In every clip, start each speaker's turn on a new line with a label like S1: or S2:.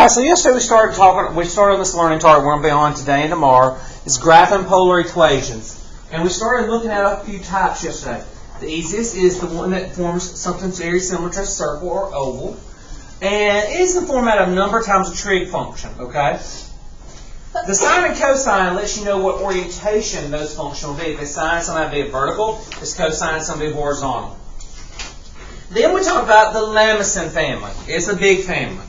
S1: Alright, so yesterday we started on this learning target we're going to be on today and tomorrow. It's graphing polar equations. And we started looking at a few types yesterday. The easiest is the one that forms something very similar to a circle or oval. And it is in the format of number times a trig function, okay? The sine and cosine lets you know what orientation those functions will be. If it's sine, it's going to be vertical. If it's cosine, it's going to be horizontal. Then we talk about the Lambison family. It's a big family.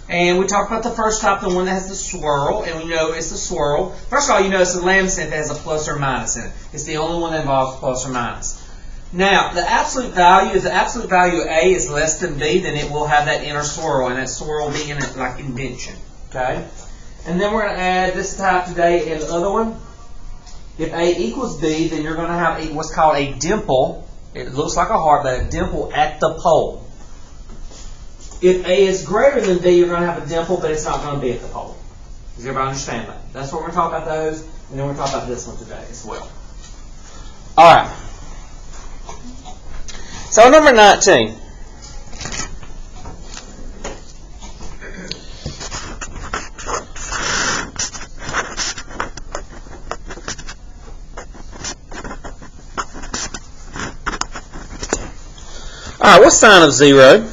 S1: And we talked about the first type, the one that has the swirl, and we know it's the swirl. First of all, you know it's the Lambison that has a plus or minus in it. It's the only one that involves plus or minus. Now, the absolute value, if the absolute value of A is less than B, then it will have that inner swirl, and that swirl will be in it like indentation. Okay? And then we're going to add this type today and the other one. If A equals B, then you're going to have what's called a dimple. It looks like a heart, but a dimple at the pole. If A is greater than B, you're going to have a dimple, but it's not going to be at the pole. Does everybody understand that? That's what we're going to talk about those, and then we're going to talk about this one today as well. All right. So number 19. All right, what's sine of 0?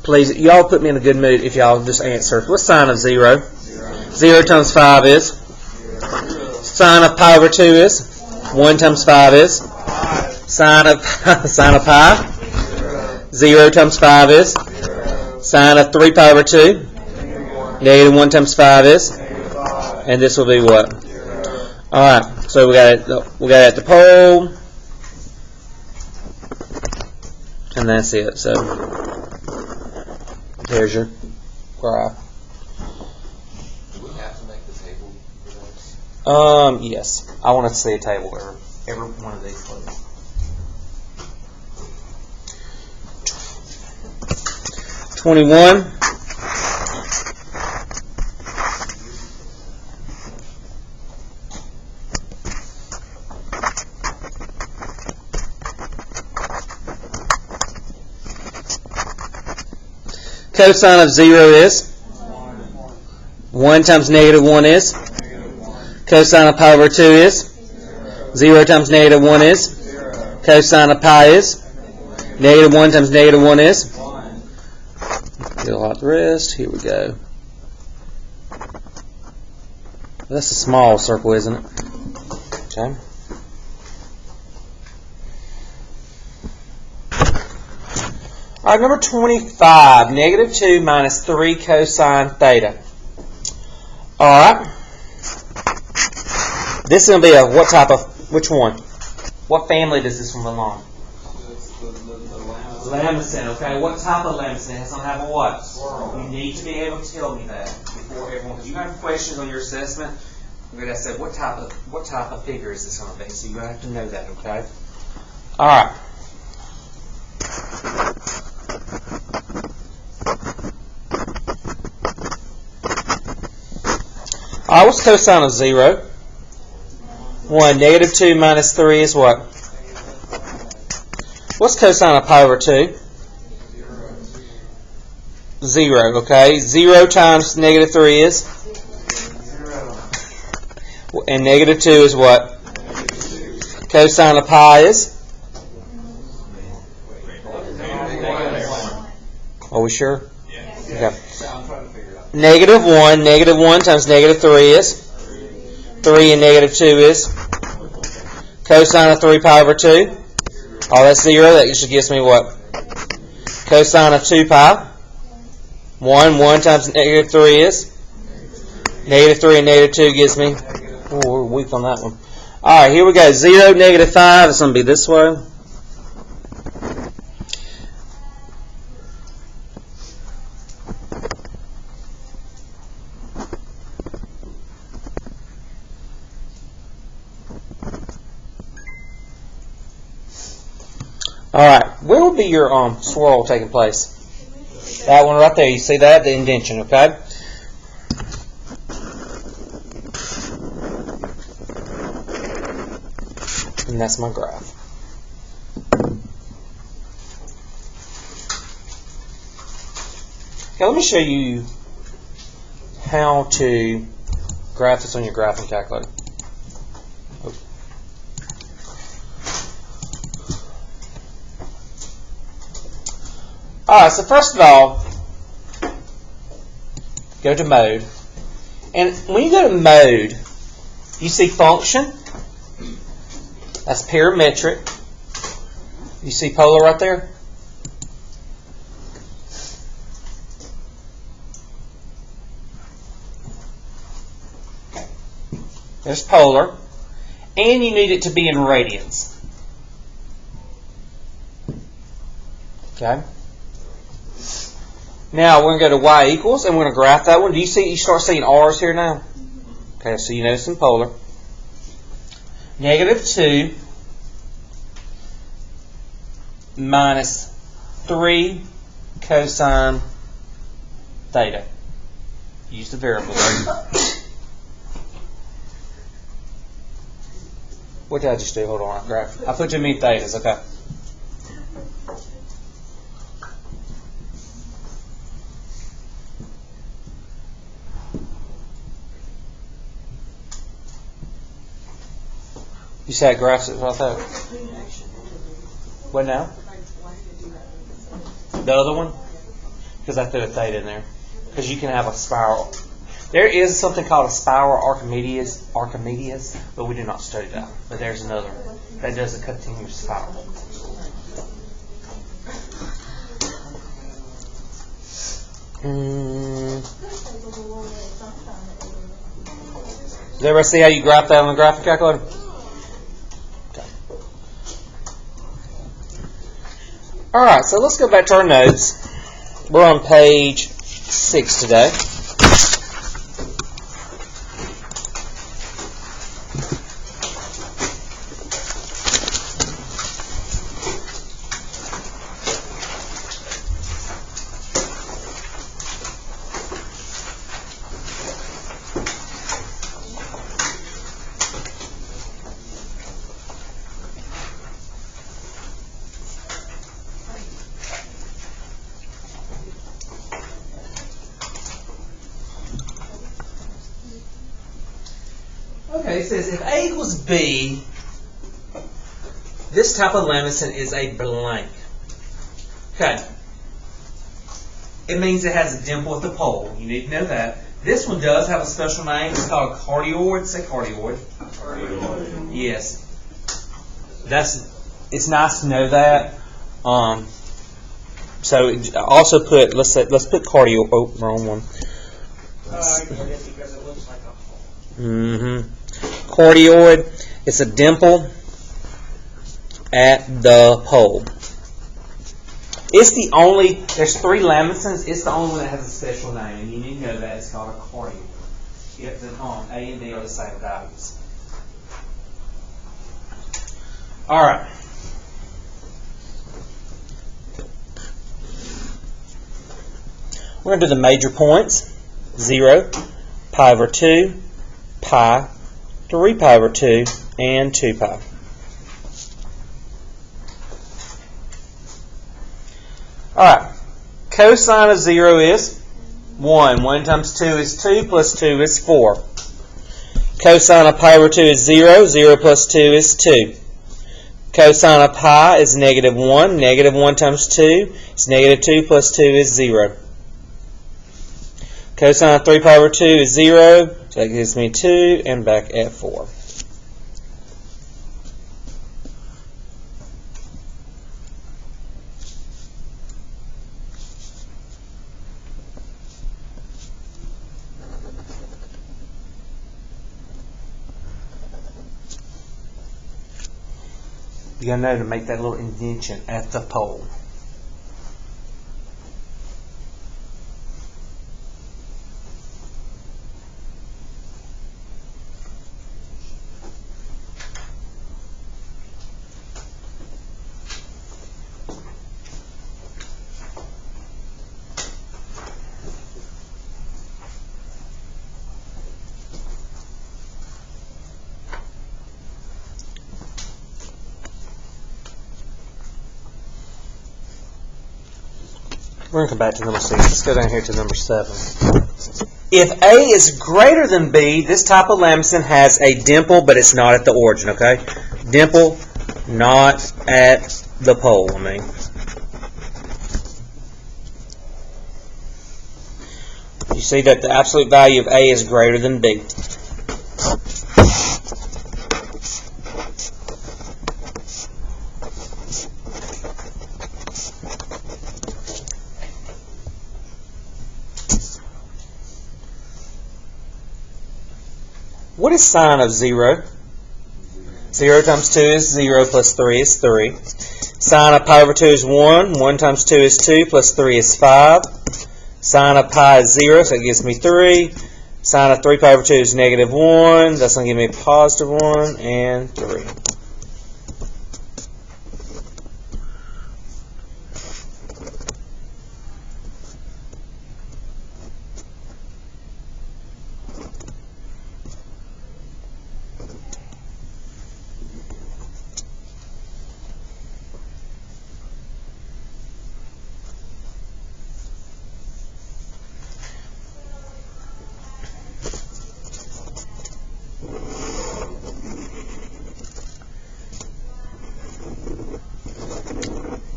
S1: Please, y'all put me in a good mood if y'all just answer. What's sine of 0? 0 times 5 is? Sine of pi over 2 is? 1 times 5 is? Sine of pi? 0 times 5 is? Sine of 3 pi over 2? Negative 1 times 5 is? And this will be what? Alright, so we got it at the pole. And that's it. So there's your graph.
S2: Do we have to make the table for this?
S1: Yes. I want to see a table every one of these, please. $21. Cosine of 0 is? 1 times negative 1 is? Cosine of pi over 2 is? 0 times negative 1 is? Cosine of pi is? Negative 1 times negative 1 is? Fill out the rest. Here we go. That's a small circle, isn't it? Okay. All right, number 25, negative 2 minus 3 cosine theta. All right. This is going to be a what type of, which one? What family does this one belong?
S2: The
S1: Lambison, okay. What type of Lambison? It's going to have a what? Swirl. You need to be able to tell me that before everyone, because you have questions on your assessment. We're going to say, what type of figure is this going to be? So you're going to have to know that, okay? All right. All right, what's cosine of 0? 1. Negative 2 minus 3 is what? What's cosine of pi over 2? 0, okay. 0 times negative 3 is?
S2: 0.
S1: And negative 2 is what? Cosine of pi is? Are we sure?
S2: Yeah.
S1: Okay.
S2: I'm trying to figure it out.
S1: Negative 1. Negative 1 times negative 3 is? 3 and negative 2 is? Cosine of 3 pi over 2? Oh, that's 0. That just gives me what? Cosine of 2 pi. 1. 1 times negative 3 is? Negative 3 and negative 2 gives me? Oh, we're weak on that one. Alright, here we go. 0, negative 5. It's going to be this way. Alright, where will be your swirl taking place? That one right there. You see that? The indentation, okay? And that's my graph. Okay, let me show you how to graph this on your graphing calculator. Oh. Alright, so first of all, go to mode. And when you go to mode, you see function. That's parametric. You see polar right there? There's polar. And you need it to be in radians. Okay? Now we're going to go to y equals, and we're going to graph that one. Do you see? You start seeing r's here now? Okay, so you notice in polar. -2 minus 3 cosine theta. Use the variable there. What did I just do? Hold on. I put too many thetas. Okay. You said graphs it like that. What now? The other one? Because I threw a theta in there. Because you can have a spiral. There is something called a spiral Archimedes, but we do not study that. But there's another that does a continuous spiral. Does everybody see how you graph that on the graphing calculator? Okay. Alright, so let's go back to our notes. We're on page 6 today. Okay, it says if A equals B, this type of lemison is a blank. Okay. It means it has a dimple at the pole. You need to know that. This one does have a special name. It's called a cardioid. Say cardioid. Cardioid. Yes. It's nice to know that. So also put let's put cardio. Oh, wrong one.
S3: I get it because it looks like a hole.
S1: Mm-hmm. Cardioid. It's a dimple at the pole. It's the only. There's 3 lamisons. It's the only one that has a special name, and you need to know that it's called a cardioid. If the A and B are the same values. All right. We're going to do the major points. 0, pi over 2, pi, 3 pi over 2, and 2 pi. Alright, cosine of 0 is 1. 1 times 2 is 2, plus 2 is 4. Cosine of pi over 2 is 0. 0 plus 2 is 2. Cosine of pi is -1. -1 times 2 is -2, plus 2 is 0. Cosine of 3 pi over 2 is 0, so that gives me 2, and back at 4. You gotta know to make that little indentation at the pole. We're going to come back to number 6. Let's go down here to number 7. If A is greater than B, this type of lambson has a dimple, but it's not at the origin, okay? Dimple, not at the pole, You see that the absolute value of A is greater than B. What is sine of 0? 0 times 2 is 0, plus 3 is 3. Sine of pi over 2 is 1. 1 times 2 is 2, plus 3 is 5. Sine of pi is 0, so it gives me 3. Sine of 3 pi over 2 is negative 1. That's going to give me a positive 1 and 3.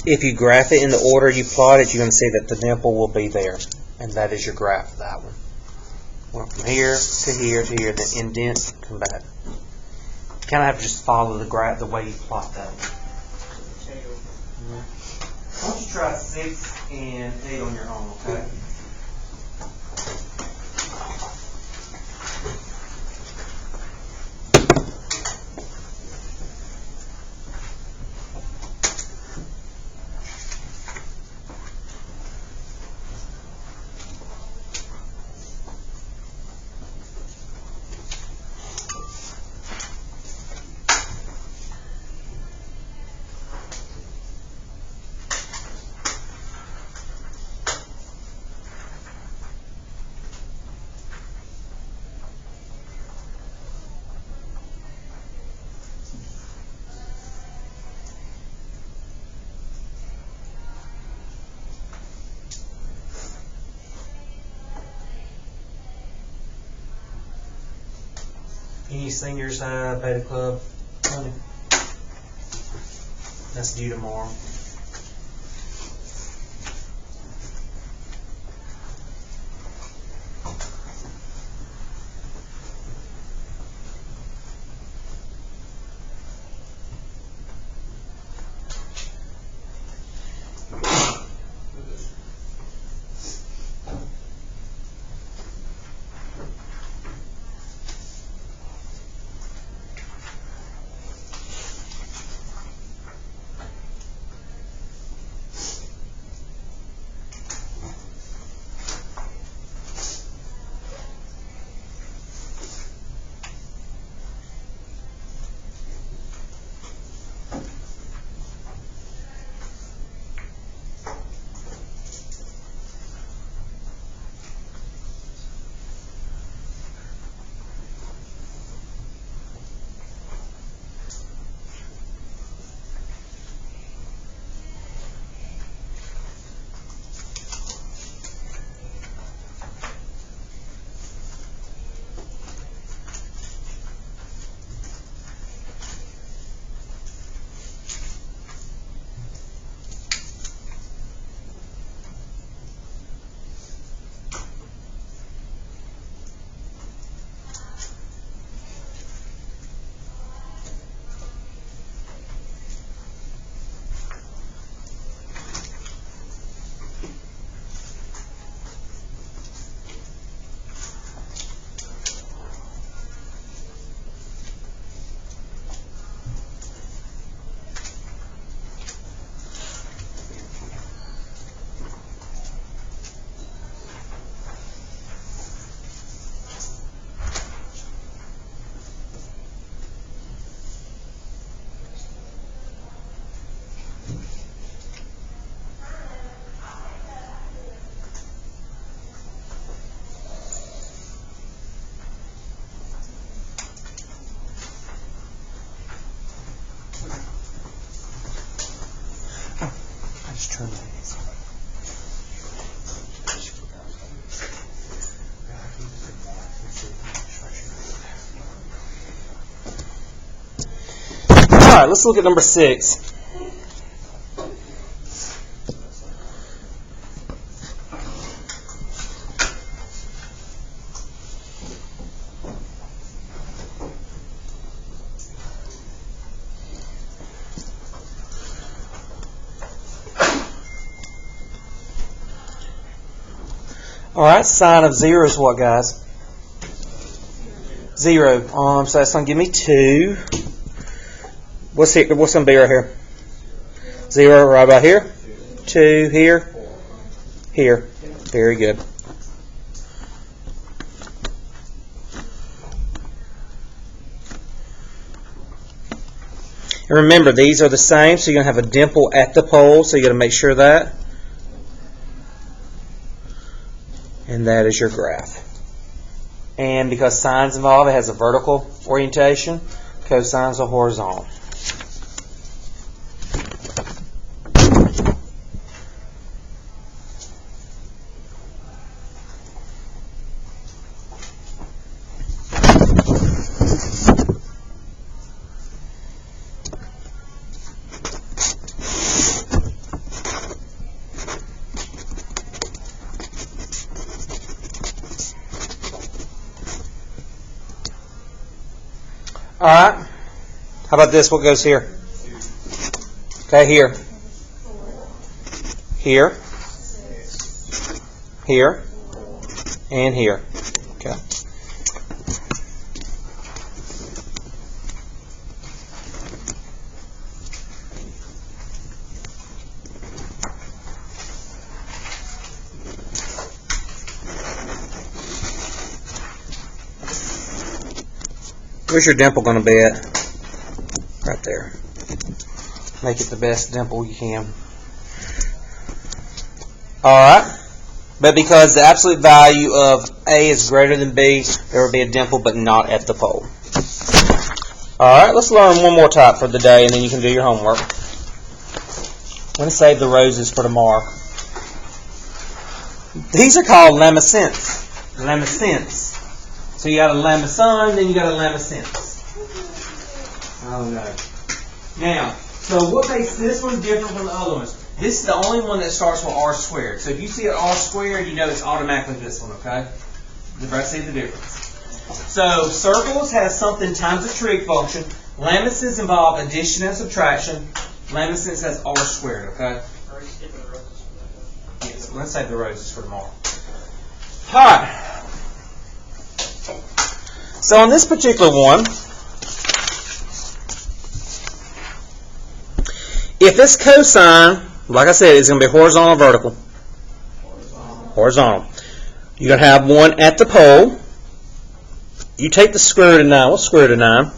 S1: If you graph it in the order you plot it, you're going to see that the dimple will be there. And that is your graph for that one. Went from here to here to here, then indent, come back. You kind of have to just follow the graph the way you plot that one. Why don't you try 6 and 8 on your own, okay? Any seniors Beta Club? Honey? That's due tomorrow. Just turn that. right, let's look at number 6. All right, sine of 0 is what, guys? 0. So that's going to give me 2. What's going to be right here? 0 right about here. 2 here. Here. Very good. And remember, these are the same, so you're going to have a dimple at the pole, so you got to make sure of that. And that is your graph. And because sine's involved, it has a vertical orientation. Cosine's are horizontal. All right. How about this? What goes here? Okay, here. Here. Here. And here. Okay. Where's your dimple going to be at? Right there. Make it the best dimple you can. Alright. But because the absolute value of A is greater than B, there will be a dimple, but not at the pole. Alright, let's learn one more type for the day, and then you can do your homework. I'm going to save the roses for tomorrow. These are called lamescents. Lamescents. So you got a lamescent, then you got a lamescence. Oh no. Now, so what makes this one different from the other ones? This is the only one that starts with r squared. So if you see an r squared, you know it's automatically this one, okay? Everybody see the difference? So circles has something times a trig function. Lamescents involve addition and subtraction. Lamescents has r squared, okay? Yes, let's save the roses for tomorrow. Alright. So on this particular one, if this cosine, like I said, is going to be horizontal or vertical? Horizontal. You're going to have one at the pole. You take the square root of 9. What's square root of 9?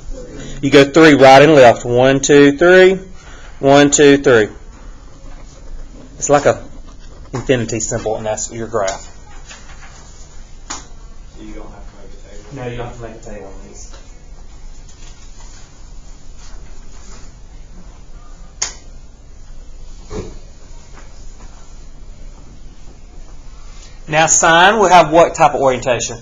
S1: You go 3 right and left. 1, 2, 3. 1, 2, 3. It's like a infinity symbol, and that's your graph.
S2: You don't have to make a table.
S1: No, you don't have to make a table on these. Now sine will have what type of orientation?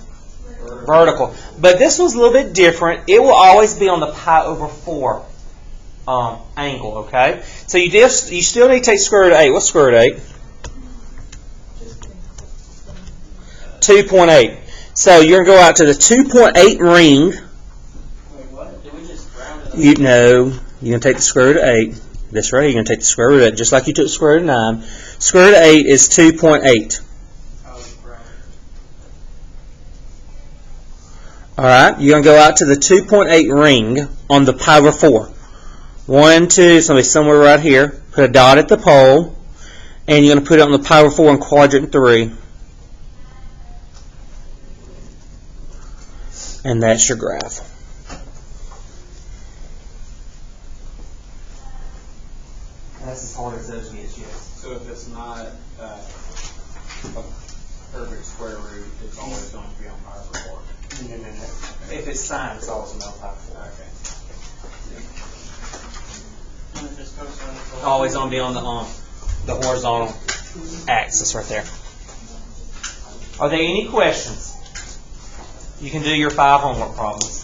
S1: Vertical. But this one's a little bit different. It will always be on the pi over 4 angle, okay? So you still need to take square root of 8. What's square root of 8? 2.8. So you're going to go out to the 2.8 ring.
S3: Wait, what? Did we just round it up?
S1: You're going to take the square root of 8. This right here, you're going to take the square root of 8, just like you took the square root of 9. Square root of 8 is 2.8. Alright, you're going to go out to the 2.8 ring on the pi over 4. 1, 2, it's going to be somewhere right here. Put a dot at the pole, and you're going to put it on the pi over 4 in quadrant 3. And that's your graph. That's as hard as those gets, yes.
S2: So if it's not a perfect square root, it's always going to be on pi over 4.
S1: No. If it's sine, it's always on pi over 4.
S2: Okay.
S3: And it just goes on
S1: It's always going to be on the horizontal axis right there. Are there any questions? You can do your 5 homework problems.